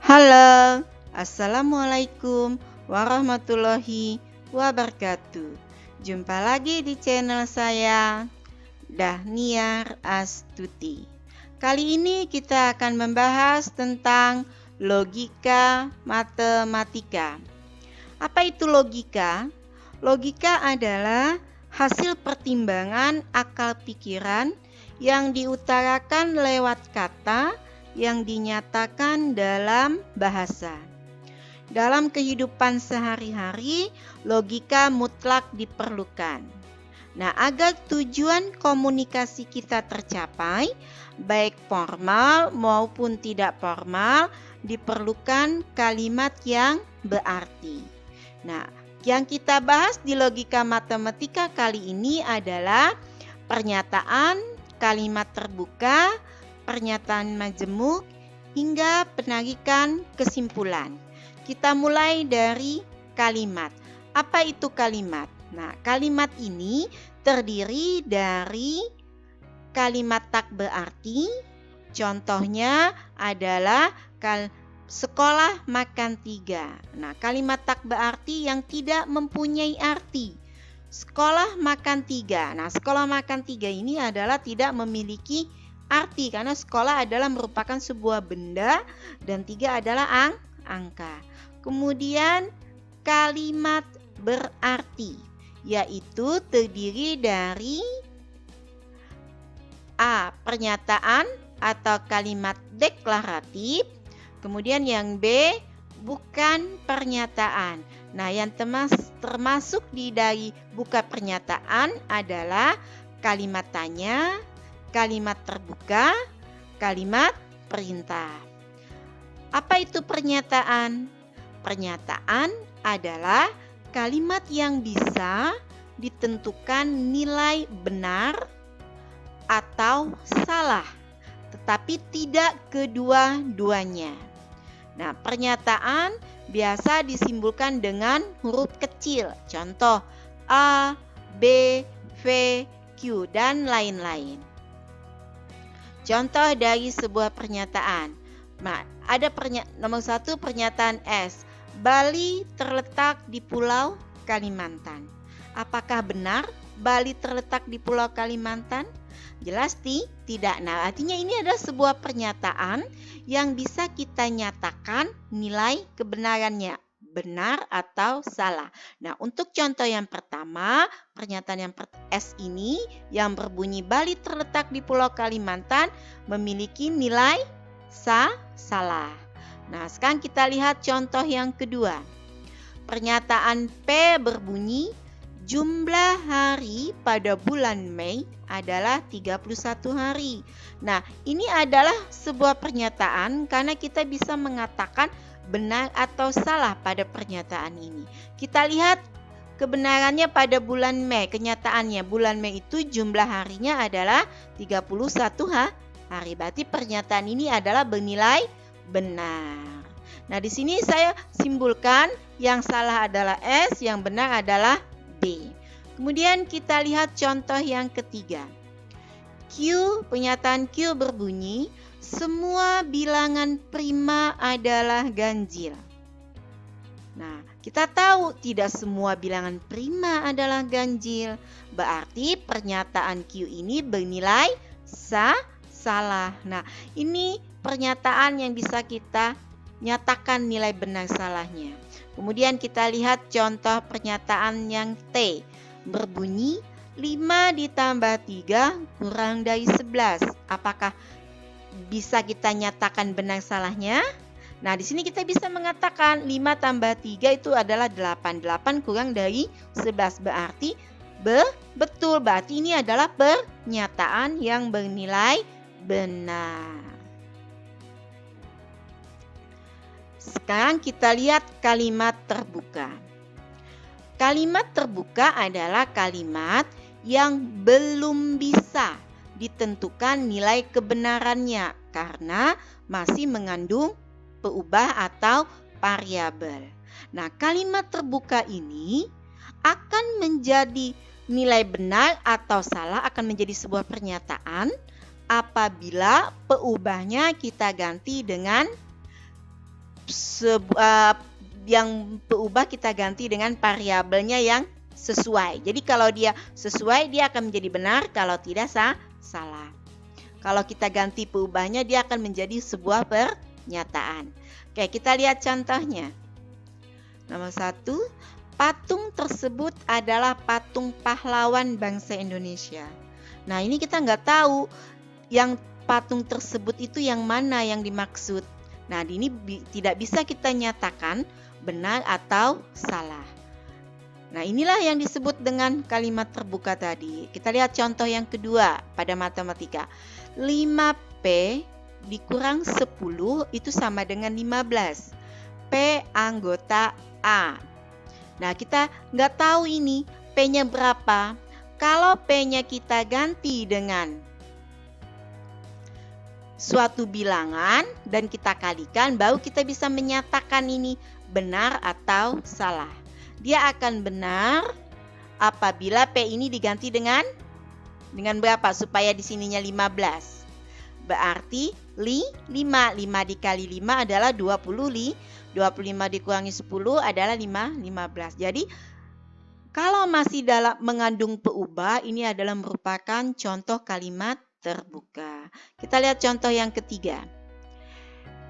Halo, Assalamualaikum warahmatullahi wabarakatuh. Jumpa lagi di channel saya, Dahniar Astuti. Kali ini kita akan membahas tentang logika matematika. Apa itu logika? Logika adalah hasil pertimbangan akal pikiran yang diutarakan lewat kata yang dinyatakan dalam bahasa. Dalam kehidupan sehari-hari, logika mutlak diperlukan. Nah, agar tujuan komunikasi kita tercapai, baik formal maupun tidak formal, diperlukan kalimat yang berarti. Nah, yang kita bahas di logika matematika kali ini adalah pernyataan, kalimat terbuka, pernyataan majemuk, hingga penarikan kesimpulan. Kita mulai dari kalimat. Apa itu kalimat? Nah, kalimat ini terdiri dari kalimat tak berarti. Contohnya adalah sekolah makan 3. Nah, kalimat tak berarti yang tidak mempunyai arti. Sekolah makan 3. Nah, sekolah makan 3 ini adalah tidak memiliki arti karena sekolah adalah merupakan sebuah benda dan 3 adalah angka. Kemudian kalimat berarti yaitu terdiri dari A. Pernyataan atau kalimat deklaratif. Kemudian yang B. Bukan pernyataan. Nah, yang termasuk dari bukan pernyataan adalah kalimat tanya, kalimat terbuka, kalimat perintah. Apa itu pernyataan? Pernyataan adalah kalimat yang bisa ditentukan nilai benar atau salah, tetapi tidak kedua-duanya. Nah, pernyataan biasa disimbolkan dengan huruf kecil. Contoh A, B, V, Q, dan lain-lain. Contoh dari sebuah pernyataan. Nah, ada nomor 1 pernyataan S. Bali terletak di Pulau Kalimantan. Apakah benar Bali terletak di Pulau Kalimantan? Jelas tidak. Nah, artinya ini adalah sebuah pernyataan yang bisa kita nyatakan nilai kebenarannya, benar atau salah. Nah, untuk contoh yang pertama, pernyataan yang S ini yang berbunyi Bali terletak di Pulau Kalimantan memiliki nilai salah. Nah, sekarang kita lihat contoh yang kedua. Pernyataan P berbunyi jumlah hari pada bulan Mei adalah 31 hari. Nah, ini adalah sebuah pernyataan karena kita bisa mengatakan benar atau salah pada pernyataan ini. Kita lihat kebenarannya pada bulan Mei. Kenyataannya bulan Mei itu jumlah harinya adalah 31 hari. Berarti pernyataan ini adalah bernilai benar. Nah, di sini saya simpulkan yang salah adalah S, yang benar adalah B. Kemudian kita lihat contoh yang ketiga. Pernyataan Q berbunyi, semua bilangan prima adalah ganjil. Nah, kita tahu tidak semua bilangan prima adalah ganjil. Berarti pernyataan Q ini bernilai salah. Nah, ini pernyataan yang bisa kita nyatakan nilai benar salahnya. Kemudian kita lihat contoh pernyataan yang T. Berbunyi 5 ditambah 3 kurang dari 11. Apakah bisa kita nyatakan benar salahnya? Nah, di sini kita bisa mengatakan 5 tambah 3 itu adalah 8. 8 kurang dari 11 berarti betul. Berarti ini adalah pernyataan yang bernilai benar. Sekarang kita lihat kalimat terbuka. Kalimat terbuka adalah kalimat yang belum bisa ditentukan nilai kebenarannya karena masih mengandung peubah atau variabel. Nah, kalimat terbuka ini akan menjadi nilai benar atau salah, akan menjadi sebuah pernyataan apabila peubahnya kita ganti dengan yang peubah kita ganti dengan variabelnya yang sesuai. Jadi kalau dia sesuai dia akan menjadi benar, kalau tidak salah. Kalau kita ganti peubahnya dia akan menjadi sebuah pernyataan. Oke, kita lihat contohnya. Nomor 1, patung tersebut adalah patung pahlawan bangsa Indonesia. Nah, ini kita nggak tahu yang patung tersebut itu yang mana yang dimaksud. Nah, ini tidak bisa kita nyatakan benar atau salah. Nah, inilah yang disebut dengan kalimat terbuka tadi. Kita lihat contoh yang kedua pada matematika. 5P dikurang 10 itu sama dengan 15. P anggota A. Nah, kita nggak tahu ini P-nya berapa. Kalau P-nya kita ganti dengan suatu bilangan dan kita kalikan, baru kita bisa menyatakan ini benar atau salah. Dia akan benar apabila P ini diganti dengan berapa? Supaya di sininya 15. Berarti 5 dikali 5 adalah 20. 25 dikurangi 10 adalah 15. Jadi kalau masih dalam mengandung peubah, ini adalah merupakan contoh kalimat terbuka. Kita lihat contoh yang ketiga.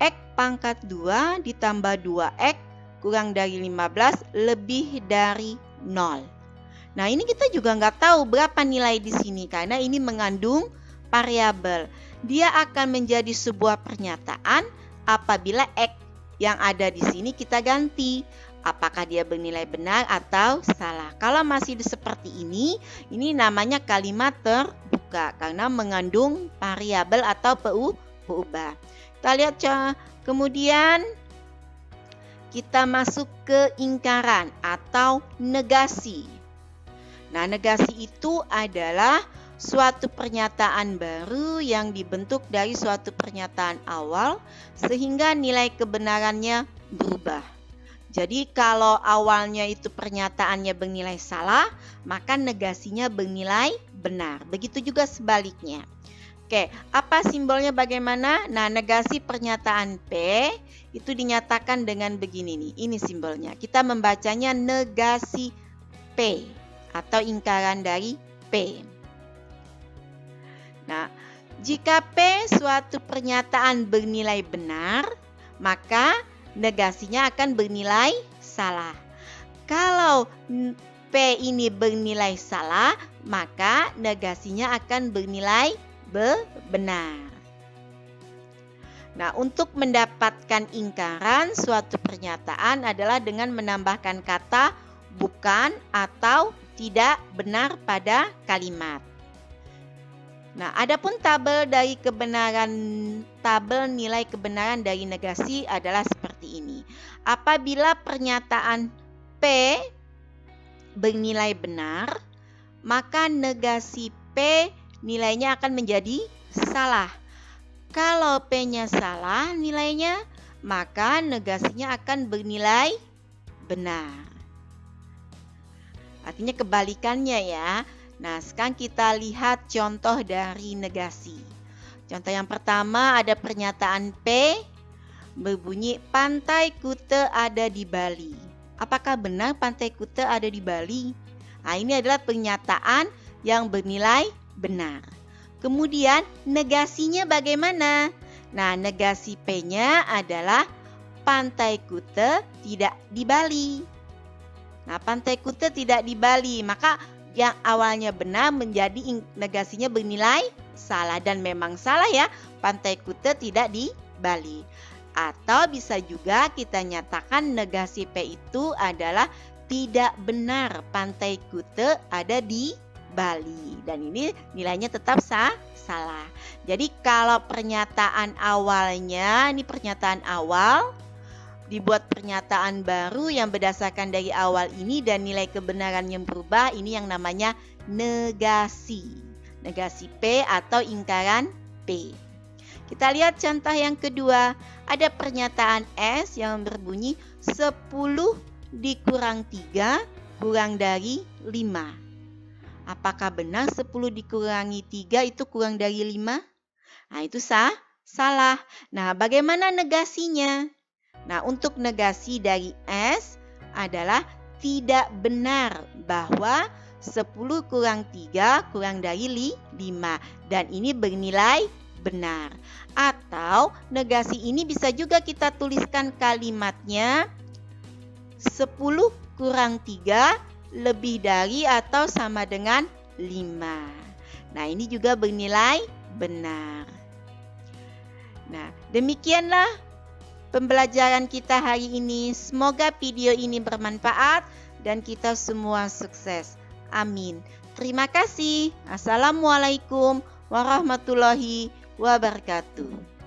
X pangkat 2 ditambah 2X kurang dari 15 lebih dari 0. Nah, ini kita juga nggak tahu berapa nilai di sini karena ini mengandung variabel. Dia akan menjadi sebuah pernyataan apabila X yang ada di sini kita ganti. Apakah dia bernilai benar atau salah. Kalau masih seperti ini namanya kalimat terbuka karena mengandung variabel atau peubah. Kita lihat kemudian kita masuk ke ingkaran atau negasi. Nah, negasi itu adalah suatu pernyataan baru yang dibentuk dari suatu pernyataan awal sehingga nilai kebenarannya berubah. Jadi kalau awalnya itu pernyataannya bernilai salah, maka negasinya bernilai benar. Begitu juga sebaliknya. Oke, apa simbolnya bagaimana? Nah, negasi pernyataan P itu dinyatakan dengan begini nih. Ini simbolnya. Kita membacanya negasi P atau ingkaran dari P. Nah, jika P suatu pernyataan bernilai benar, maka negasinya akan bernilai salah. Kalau P ini bernilai salah, maka negasinya akan bernilai benar. Nah, untuk mendapatkan ingkaran suatu pernyataan adalah dengan menambahkan kata bukan atau tidak benar pada kalimat. Nah, adapun tabel nilai kebenaran dari negasi adalah seperti ini. Apabila pernyataan P bernilai benar, maka negasi P nilainya akan menjadi salah. Kalau P-nya salah nilainya, maka negasinya akan bernilai benar. Artinya kebalikannya ya. Nah, sekarang kita lihat contoh dari negasi. Contoh yang pertama ada pernyataan P berbunyi Pantai Kuta ada di Bali. Apakah benar Pantai Kuta ada di Bali? Nah, ini adalah pernyataan yang bernilai benar. Kemudian negasinya bagaimana? Nah, negasi P-nya adalah Pantai Kuta tidak di Bali. Nah, Pantai Kuta tidak di Bali, maka yang awalnya benar menjadi negasinya bernilai salah dan memang salah ya, Pantai Kuta tidak di Bali. Atau bisa juga kita nyatakan negasi P itu adalah tidak benar Pantai Kuta ada di Bali dan ini nilainya tetap salah. Jadi kalau pernyataan awalnya, ini pernyataan awal dibuat pernyataan baru yang berdasarkan dari awal ini dan nilai kebenaran yang berubah, ini yang namanya negasi. Negasi P atau ingkaran P. Kita lihat contoh yang kedua. Ada pernyataan S yang berbunyi 10 dikurang 3 kurang dari 5. Apakah benar 10 dikurangi 3 itu kurang dari 5? Nah, itu salah. Nah, bagaimana negasinya? Nah, untuk negasi dari S adalah tidak benar bahwa 10 kurang 3 kurang dari 5 dan ini bernilai benar. Atau negasi ini bisa juga kita tuliskan kalimatnya 10 kurang 3 lebih dari atau sama dengan 5. Nah, ini juga bernilai benar. Nah, demikianlah pembelajaran kita hari ini. Semoga video ini bermanfaat dan kita semua sukses. Amin. Terima kasih. Assalamualaikum warahmatullahi wabarakatuh.